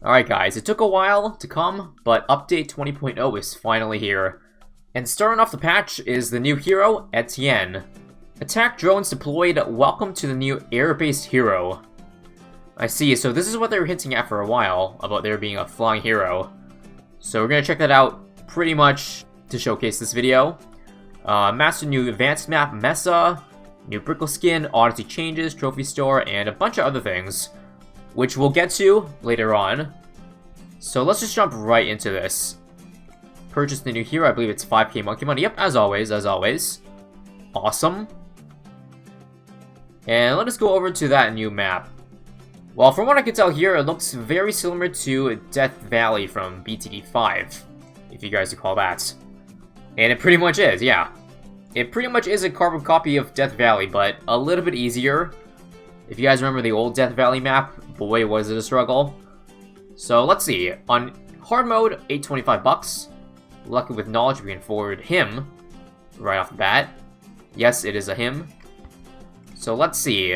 Alright guys, it took a while to come, but update 20.0 is finally here. And starting off the patch is the new hero, Etienne. Attack drones deployed, welcome to the new air-based hero. I see, so this is what they were hinting at for a while, about there being a flying hero. So we're gonna check that out pretty much to showcase this video. Master new advanced map, Mesa, new Brickle skin, Odyssey changes, trophy store, and a bunch of other things, which we'll get to later on. So let's just jump right into this. Purchase the new hero, I believe it's 5k monkey money. Yep, as always, as always. Awesome. And let us go over to that new map. Well, from what I can tell here, it looks very similar to Death Valley from BTD 5, if you guys recall that. And it pretty much is, yeah. It pretty much is a carbon copy of Death Valley, but a little bit easier. If you guys remember the old Death Valley map, boy was it a struggle. So let's see, on hard mode, $825. Lucky with knowledge, we can forward him right off the bat. Yes, it is a him. So let's see,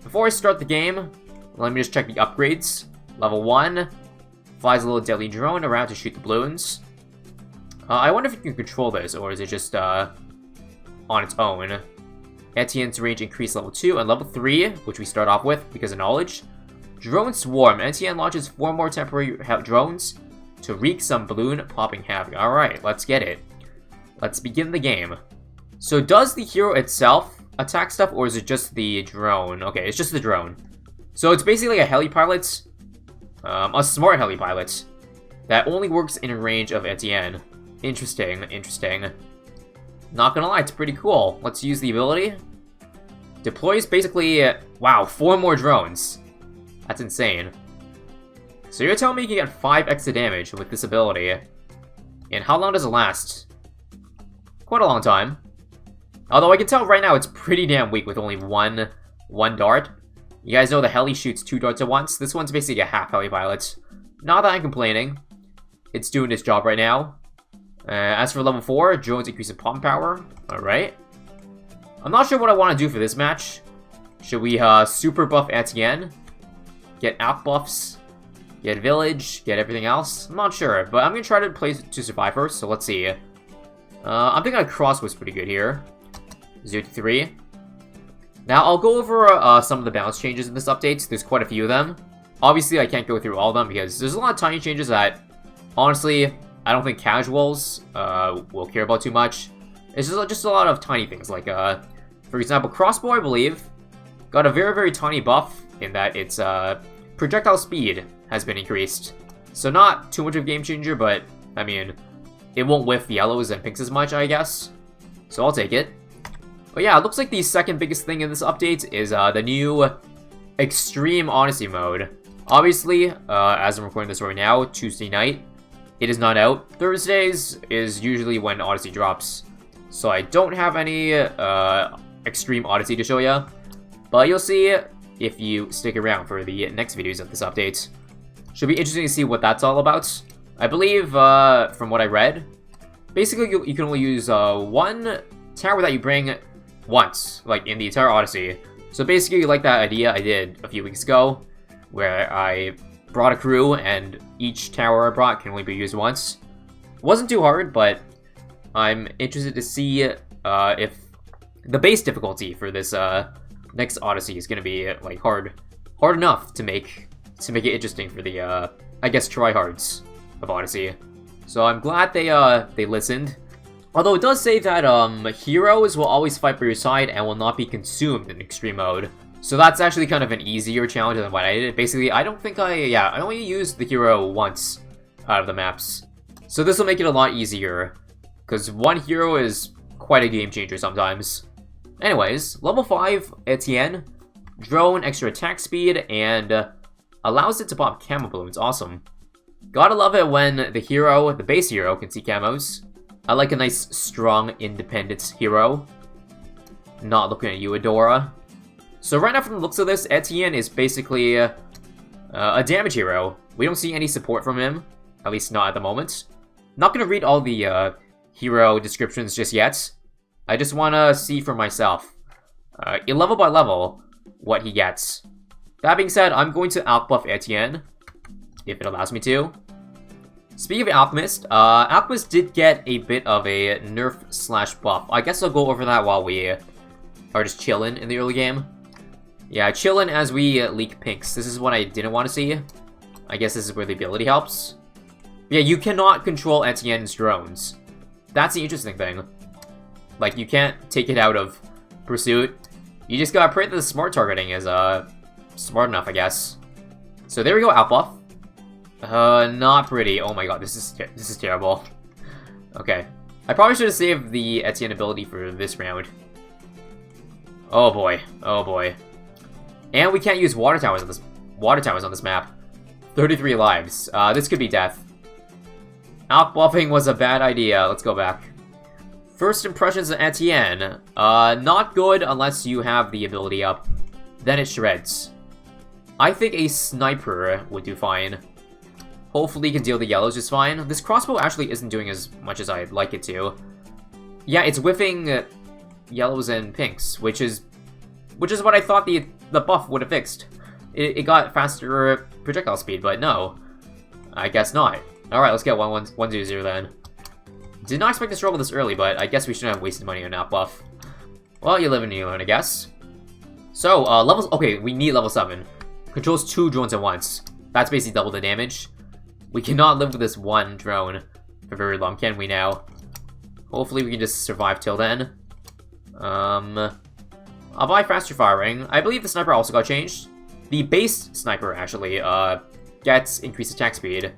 before I start the game, let me just check the upgrades. Level 1, flies a little deadly drone around to shoot the balloons. I wonder if you can control this, or is it just on its own. Etienne's range increased level 2, and level 3, which we start off with because of knowledge. Drone Swarm. Etienne launches 4 more temporary drones to wreak some balloon popping havoc. Alright, let's get it. Let's begin the game. So does the hero itself attack stuff, or is it just the drone? Okay, it's just the drone. So it's basically a heli pilot, a smart heli pilot, that only works in range of Etienne. Interesting, interesting. Not gonna lie, it's pretty cool. Let's use the ability. Deploys basically, wow, 4 more drones. That's insane. So you're telling me you can get 5 extra damage with this ability. And how long does it last? Quite a long time. Although I can tell right now it's pretty damn weak with only one dart. You guys know the heli shoots 2 darts at once. This one's basically a half heli pilot. Not that I'm complaining. It's doing its job right now. As for level 4, drones increase in pump power. Alright. I'm not sure what I want to do for this match. Should we super buff Etienne? Get app buffs? Get village? Get everything else? I'm not sure, but I'm going to try to play to survive first, so let's see. I'm thinking a cross was pretty good here. 0 to 3. Now, I'll go over some of the balance changes in this update. There's quite a few of them. Obviously, I can't go through all of them because there's a lot of tiny changes that, honestly, I don't think casuals will care about too much. It's just a lot of tiny things, like, for example, crossbow, I believe, got a very, very tiny buff in that its projectile speed has been increased. So not too much of a game changer, but, I mean, it won't whiff yellows and pinks as much, I guess. So I'll take it. But yeah, it looks like the second biggest thing in this update is the new Extreme Odyssey mode. Obviously, as I'm recording this right now, Tuesday night, it is not out. Thursdays is usually when Odyssey drops. So I don't have any Extreme Odyssey to show you. But you'll see if you stick around for the next videos of this update. Should be interesting to see what that's all about. I believe, from what I read, basically you can only use one tower that you bring once, like in the entire Odyssey. So basically, like that idea I did a few weeks ago, where I brought a crew and each tower I brought can only be used once. Wasn't too hard, but I'm interested to see if the base difficulty for this next Odyssey is gonna be like hard enough to make it interesting for the I guess tryhards of Odyssey. So I'm glad they listened. Although it does say that heroes will always fight by your side and will not be consumed in extreme mode. So that's actually kind of an easier challenge than what I did. Basically, I don't think I only used the hero once out of the maps. So this will make it a lot easier, because one hero is quite a game changer sometimes. Anyways, level 5, Etienne, drone, extra attack speed, and allows it to pop camo balloons. Awesome. Gotta love it when the hero, the base hero, can see camos. I like a nice, strong, independent hero. Not looking at you, Adora. So right now, from the looks of this, Etienne is basically a damage hero. We don't see any support from him, at least not at the moment. Not gonna read all the hero descriptions just yet. I just wanna see for myself, level by level, what he gets. That being said, I'm going to outbuff Etienne. if it allows me to. Speaking of Alchemist, Alchemist did get a bit of a nerf/buff. I guess I'll go over that while we are just chilling in the early game. Yeah, chilling as we leak pinks. This is what I didn't want to see. I guess this is where the ability helps. Yeah, you cannot control Etienne's drones. That's the interesting thing. Like, you can't take it out of pursuit. You just gotta pray that the smart targeting is, smart enough, I guess. So there we go, outbuff. Not pretty. Oh my god, this is terrible. Okay. I probably should have saved the Etienne ability for this round. Oh boy. Oh boy. And we can't use water towers on this map. 33 lives. This could be death. Outbuffing was a bad idea. Let's go back. First impressions of Etienne. Not good unless you have the ability up. Then it shreds. I think a sniper would do fine. Hopefully you can deal the yellows just fine. This crossbow actually isn't doing as much as I'd like it to. Yeah, it's whiffing yellows and pinks, which is what I thought the buff would have fixed. It got faster projectile speed, but no. I guess not. Alright, let's get 1-0 then. Did not expect to struggle this early, but I guess we shouldn't have wasted money on that buff. Well, you live and you learn, I guess. So, levels... Okay, we need level 7. Controls 2 drones at once. That's basically double the damage. We cannot live with this one drone for very long, can we now? Hopefully we can just survive till then. I'll buy faster firing. I believe the sniper also got changed. The base sniper, actually, gets increased attack speed.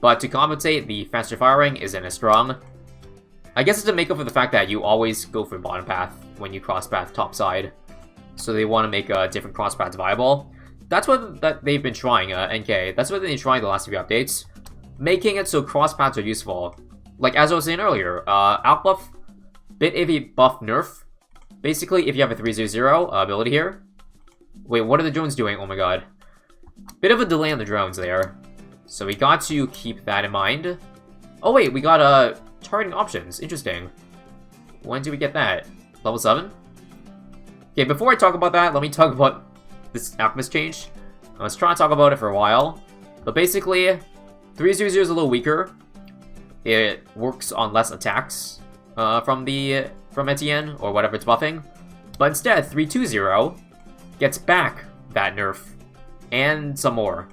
But to compensate, the faster firing isn't as strong. I guess it's to make up for the fact that you always go for bottom path when you cross path top side. So they want to make different cross paths viable. That's what they've been trying, NK. That's what they've been trying the last few updates. Making it so cross paths are useful. Like, as I was saying earlier, outbuff, bit AV buff nerf. Basically, if you have a 3-0-0 ability here. Wait, what are the drones doing? Oh my god. Bit of a delay on the drones there. So we got to keep that in mind. Oh wait, we got targeting options. Interesting. When do we get that? Level 7? Okay, before I talk about that, let me talk about this Alchemist change. I was trying to talk about it for a while. But basically, 3-0-0 is a little weaker. It works on less attacks from Etienne, or whatever it's buffing. But instead, 3-2-0 gets back that nerf. And some more.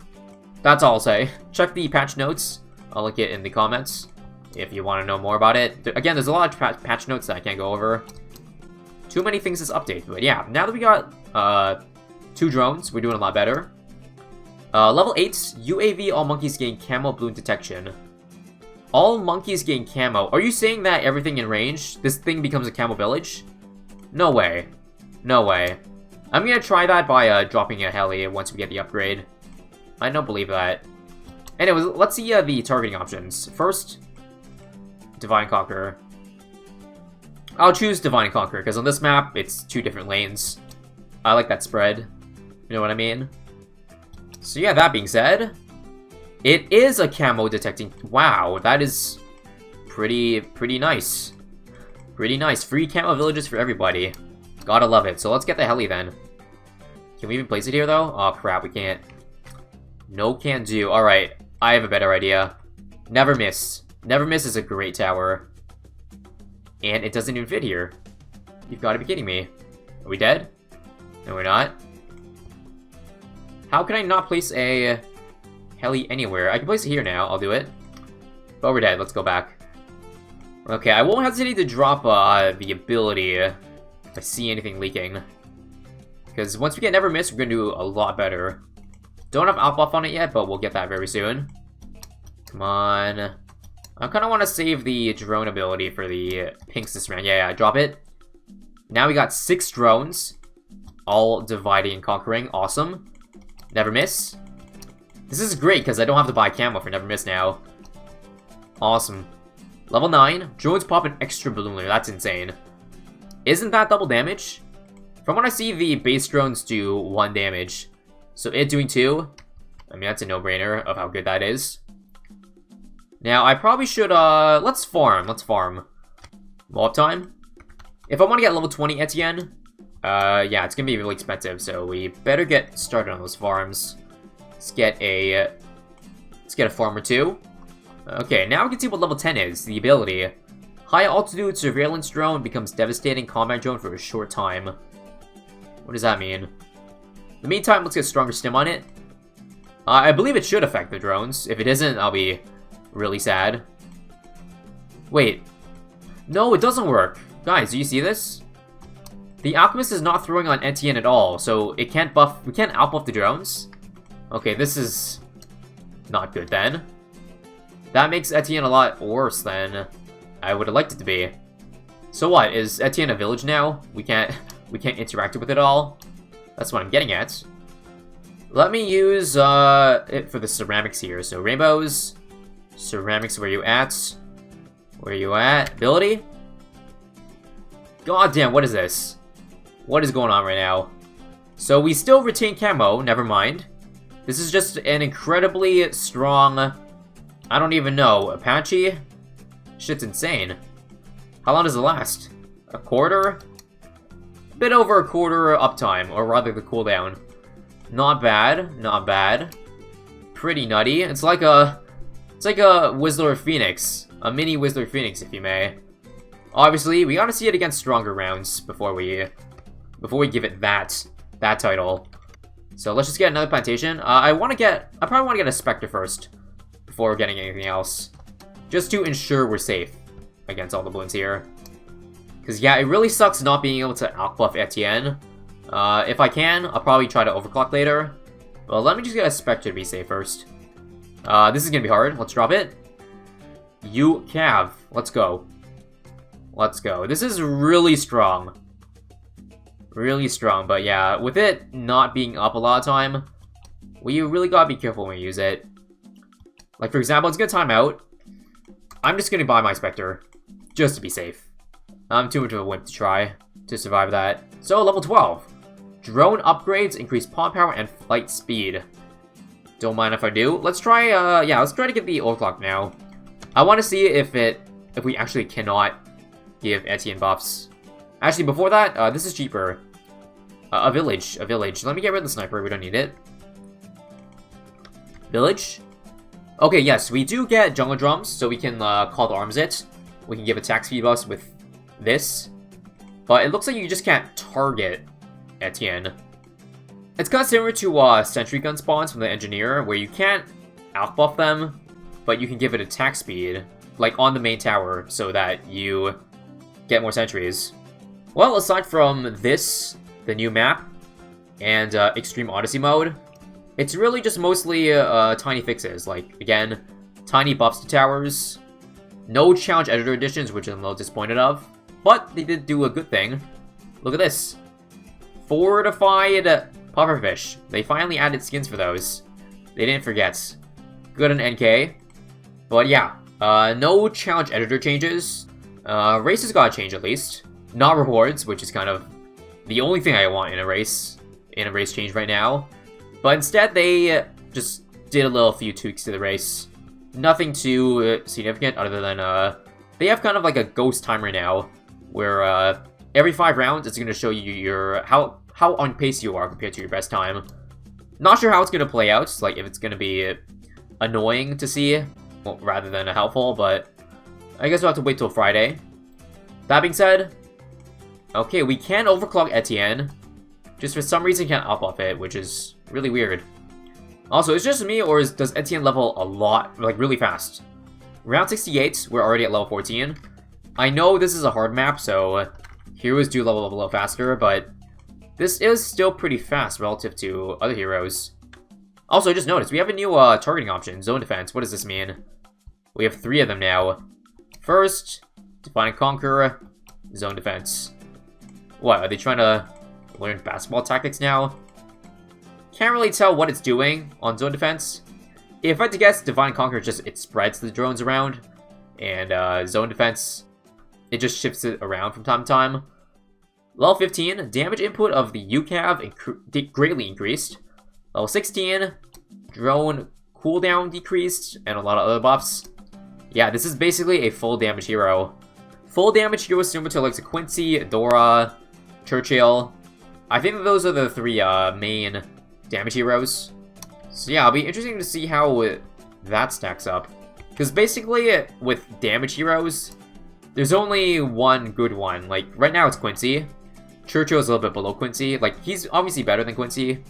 That's all I'll say. Check the patch notes. I'll link it in the comments if you want to know more about it. Again, there's a lot of patch notes that I can't go over. Too many things to update, but yeah, now that we got 2 drones, we're doing a lot better. Level 8, UAV, all monkeys gain camo balloon detection. All monkeys gain camo. Are you saying that everything in range, this thing becomes a camo village? No way. No way. I'm gonna try that by dropping a heli once we get the upgrade. I don't believe that. Anyways, let's see the targeting options. First, Divine Conqueror. I'll choose Divine Conqueror, because on this map, it's 2 different lanes. I like that spread. You know what I mean? So yeah, that being said, it is a camo detecting... Wow, that is pretty nice. Pretty nice. Free camo villages for everybody. Gotta love it. So let's get the heli then. Can we even place it here, though? Oh, crap, we can't. No can do. Alright, I have a better idea. Never Miss. Never Miss is a great tower. And it doesn't even fit here. You've got to be kidding me. Are we dead? No, we're not. How can I not place a heli anywhere? I can place it here now. I'll do it. But we're dead. Let's go back. Okay, I won't hesitate to drop the ability if I see anything leaking. Because once we get Never Miss, we're going to do a lot better. Don't have outbuff on it yet, but we'll get that very soon. Come on. I kind of want to save the drone ability for the pinks this round. Yeah, drop it. Now we got 6 drones. All dividing and conquering. Awesome. Never Miss. This is great because I don't have to buy camo for Never Miss now. Awesome. Level 9. Drones pop an extra balloon layer. That's insane. Isn't that double damage? From what I see, the base drones do 1 damage. So it doing 2, I mean, that's a no-brainer of how good that is. Now, I probably should, let's farm. Mob time. If I want to get level 20 Etienne, yeah, it's gonna be really expensive, so we better get started on those farms. Let's get a Let's get a farmer too. Okay, now we can see what level 10 is. The ability. High altitude surveillance drone becomes devastating combat drone for a short time. What does that mean? In the meantime, let's get stronger stim on it. I believe it should affect the drones. If it isn't, I'll be really sad. Wait. No, it doesn't work. Guys, do you see this? The Alchemist is not throwing on Etienne at all, so it can't buff. We can't outbuff the drones? Okay, this is not good then. That makes Etienne a lot worse than I would have liked it to be. So what, is Etienne a village now? We can't interact with it all? That's what I'm getting at. Let me use it for the ceramics here. So rainbows, ceramics, where you at? Where you at? Ability? God damn, what is this? What is going on right now? So we still retain camo, never mind. This is just an incredibly strong, I don't even know, Apache? Shit's insane. How long does it last? A quarter? A bit over a quarter uptime, or rather the cooldown. Not bad, not bad. Pretty nutty. It's like a Whistler Phoenix. A mini Whistler Phoenix, if you may. Obviously, we gotta see it against stronger rounds before we give it that title. So let's just get another plantation. I probably want to get a Spectre first before getting anything else, just to ensure we're safe against all the balloons here. Because yeah, it really sucks not being able to outbuff Etienne. If I can, I'll probably try to overclock later. Well, let me just get a Spectre to be safe first. This is gonna be hard. Let's drop it. You Cav. Let's go. Let's go. This is really strong. Really strong, but yeah, with it not being up a lot of time, we really gotta be careful when we use it. Like, for example, it's gonna time out. I'm just gonna buy my Spectre, just to be safe. I'm too much of a wimp to try to survive that. So, level 12. Drone upgrades increase pawn power and flight speed. Don't mind if I do. Let's try, let's try to get the overclock now. I want to see if we actually cannot give Etienne buffs. Actually, before that, this is cheaper. A village. Let me get rid of the sniper, we don't need it. Village? Okay, yes, we do get jungle drums, so we can call to arms it. We can give attack speed buffs with this. But it looks like you just can't target Etienne. It's kind of similar to sentry gun spawns from the engineer, where you can't outbuff them, but you can give it attack speed, like on the main tower, so that you get more sentries. Well, aside from this, the new map, and Extreme Odyssey mode, it's really just mostly tiny fixes. Like, again, tiny buffs to towers, no challenge editor additions, which I'm a little disappointed of, but they did do a good thing. Look at this. Fortified pufferfish. They finally added skins for those. They didn't forget. Good on NK. But yeah, no challenge editor changes. Races gotta change at least. Not rewards, which is kind of the only thing I want in a race change right now. But instead, they just did a few tweaks to the race. Nothing too significant other than they have kind of like a ghost timer now, where every 5 rounds it's gonna show you your how on pace you are compared to your best time. Not sure how it's gonna play out, like if it's gonna be annoying to see, well, rather than helpful, but I guess we'll have to wait till Friday. That being said, okay, we can overclock Etienne. Just for some reason can't up-buff it, which is really weird. Also, is it just me, or does Etienne level a lot, like really fast? Round 68, we're already at level 14. I know this is a hard map, so heroes do level up a little faster, but this is still pretty fast relative to other heroes. Also, I just noticed, we have a new targeting option, Zone Defense. What does this mean? We have 3 of them now. First, Divine and Conquer, Zone Defense. What, are they trying to learn basketball tactics now? Can't really tell what it's doing on Zone Defense. If I had to guess, Divine Conquer just, it spreads the drones around. And Zone Defense, it just shifts it around from time to time. Level 15, damage input of the UCAV greatly increased. Level 16, drone cooldown decreased, and a lot of other buffs. Yeah, this is basically a full damage hero. Full damage hero similar to like Quincy, Dora, Churchill. I think that those are the 3 main damage heroes. So yeah, it'll be interesting to see how that stacks up. Because basically, with damage heroes, there's only one good one. Like, right now it's Quincy. Churchill's a little bit below Quincy. Like, he's obviously better than Quincy.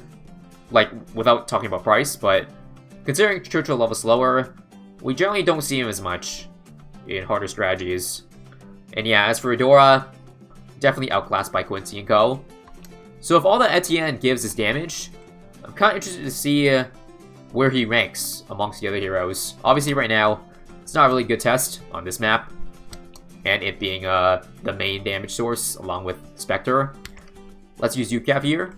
Like, without talking about price, but considering Churchill levels lower, we generally don't see him as much in harder strategies. And yeah, as for Eudora, definitely outclassed by Quincy and co. So if all that Etienne gives is damage, I'm kind of interested to see where he ranks amongst the other heroes. Obviously right now, it's not a really good test on this map, and it being the main damage source along with Spectre. Let's use UCAV here.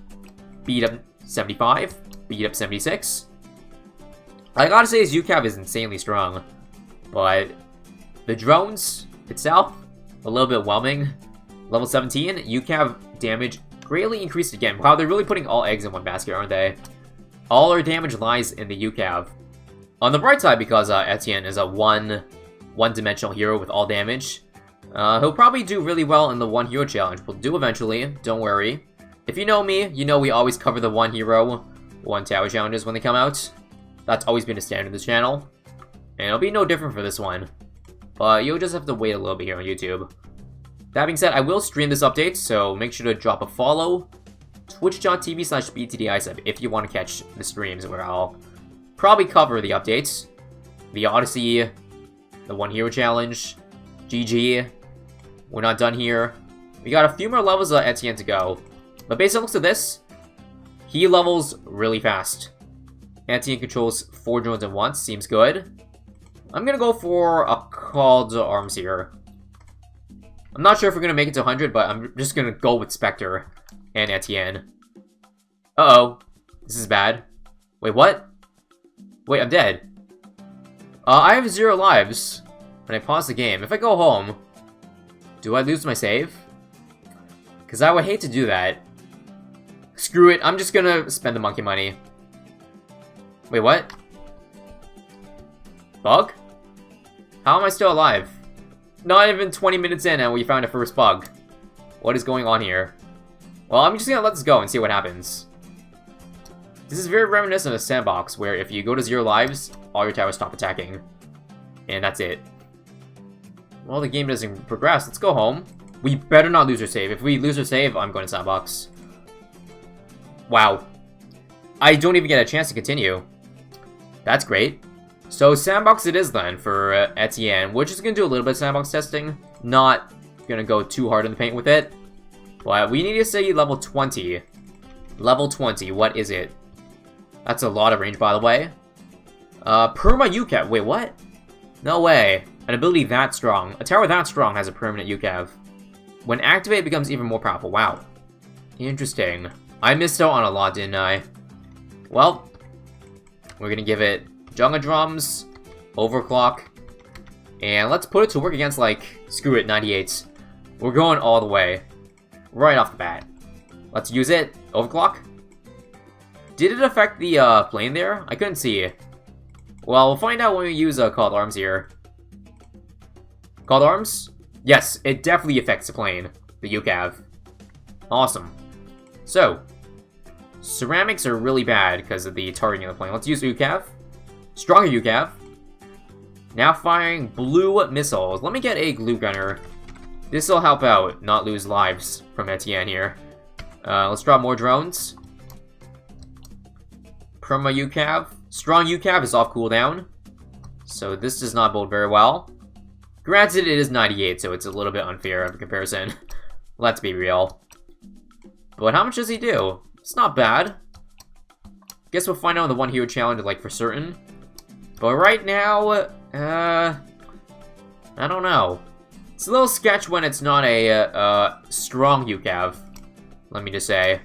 Beat up 75, beat up 76. I gotta say his UCAV is insanely strong, but the drones itself, a little bit whelming. Level 17, UCAV damage greatly increased again. Wow, they're really putting all eggs in one basket, aren't they? All our damage lies in the UCAV. On the bright side, because Etienne is a one-dimensional hero with all damage, he'll probably do really well in the one hero challenge. We'll do eventually, don't worry. If you know me, you know we always cover the one hero, one tower challenges when they come out. That's always been a standard of this channel. And it'll be no different for this one. But you'll just have to wait a little bit here on YouTube. That being said, I will stream this update, so make sure to drop a follow. Twitch.tv/BTD ISAB if you want to catch the streams where I'll probably cover the updates. The Odyssey, the One Hero Challenge, GG. We're not done here. We got a few more levels of Etienne to go. But based on looks of this, he levels really fast. Etienne controls 4 drones at once, seems good. I'm gonna go for a Call to Arms here. I'm not sure if we're gonna make it to 100, but I'm just gonna go with Spectre and Etienne. Uh-oh. This is bad. Wait, what? Wait, I'm dead. I have 0 lives when I pause the game. If I go home, do I lose my save? Because I would hate to do that. Screw it, I'm just gonna spend the monkey money. Wait, what? Bug? How am I still alive? Not even 20 minutes in and we found a first bug. What is going on here? Well, I'm just gonna let this go and see what happens. This is very reminiscent of Sandbox, where if you go to 0 lives, all your towers stop attacking. And that's it. Well, the game doesn't progress. Let's go home. We better not lose our save. If we lose our save, I'm going to Sandbox. Wow. I don't even get a chance to continue. That's great. So Sandbox it is then for Etienne. We're just going to do a little bit of Sandbox testing. Not going to go too hard in the paint with it. But we need to say level 20. Level 20, what is it? That's a lot of range, by the way. Perma UCAV. Wait, what? No way. An ability that strong. A tower that strong has a permanent UCAV. When activated, it becomes even more powerful. Wow. Interesting. I missed out on a lot, didn't I? Well, we're gonna give it Jungle Drums, Overclock, and let's put it to work against, like, screw it, 98. We're going all the way. Right off the bat. Let's use it. Overclock. Did it affect the plane there? I couldn't see. Well, we'll find out when we use Call to Arms here. Call to Arms? Yes, it definitely affects the plane. The UCAV. Awesome. So, ceramics are really bad because of the targeting of the plane. Let's use UCAV. Stronger UCAV. Now firing blue missiles. Let me get a glue gunner. This will help out, not lose lives from Etienne here. Let's drop more drones. Perma UCAV. Strong UCAV is off cooldown. So this does not bode very well. Granted, it is 98, so it's a little bit unfair of a comparison. Let's be real. But how much does he do? It's not bad. Guess we'll find out in the One Hero Challenge, like, for certain. But right now, I don't know. It's a little sketch when it's not a strong UCAV. Let me just say.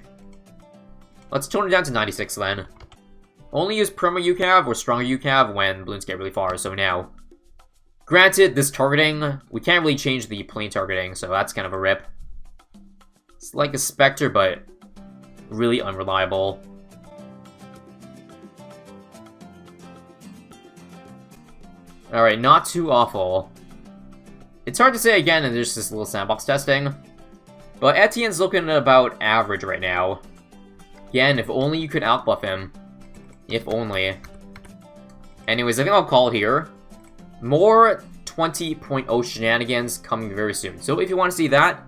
Let's tone it down to 96 then. Only use Perma UCAV or stronger UCAV when balloons get really far, so now. Granted, this targeting, we can't really change the plane targeting, so that's kind of a rip. It's like a Spectre, but really unreliable. Alright, not too awful. It's hard to say again, and there's this little sandbox testing. But Etienne's looking at about average right now. Again, if only you could outbuff him. If only. anyways, I think I'll call it here. More 20.0 shenanigans coming very soon. So if you want to see that,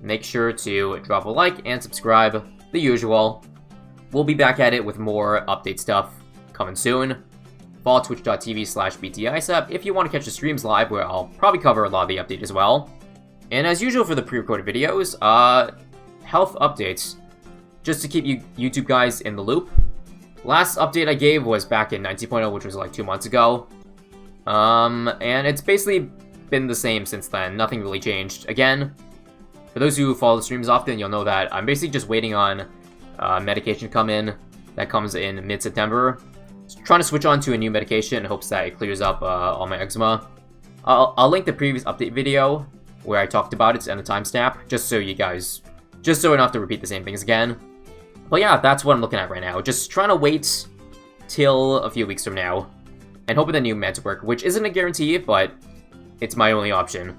make sure to drop a like and subscribe, the usual. We'll be back at it with more update stuff coming soon. Follow twitch.tv/BTISAB if you want to catch the streams live, where I'll probably cover a lot of the update as well. And as usual for the pre-recorded videos, health updates, just to keep you YouTube guys in the loop. Last update I gave was back in 19.0, which was like 2 months ago. And it's basically been the same since then. Nothing really changed. Again, for those who follow the streams often, you'll know that I'm basically just waiting on medication to come in. That comes in mid-September. Trying to switch on to a new medication in hopes that it clears up all my eczema. I'll link the previous update video where I talked about it and the timestamp, just so you guys, just so I don't have to repeat the same things again. But yeah, that's what I'm looking at right now. Just trying to wait till a few weeks from now, and hoping the new meds work, which isn't a guarantee, but it's my only option.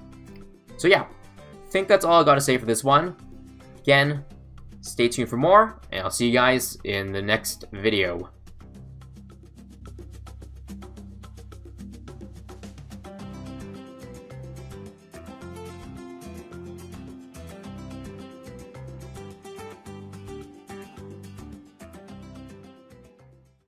So yeah, I think that's all I gotta say for this one. Again, stay tuned for more, and I'll see you guys in the next video.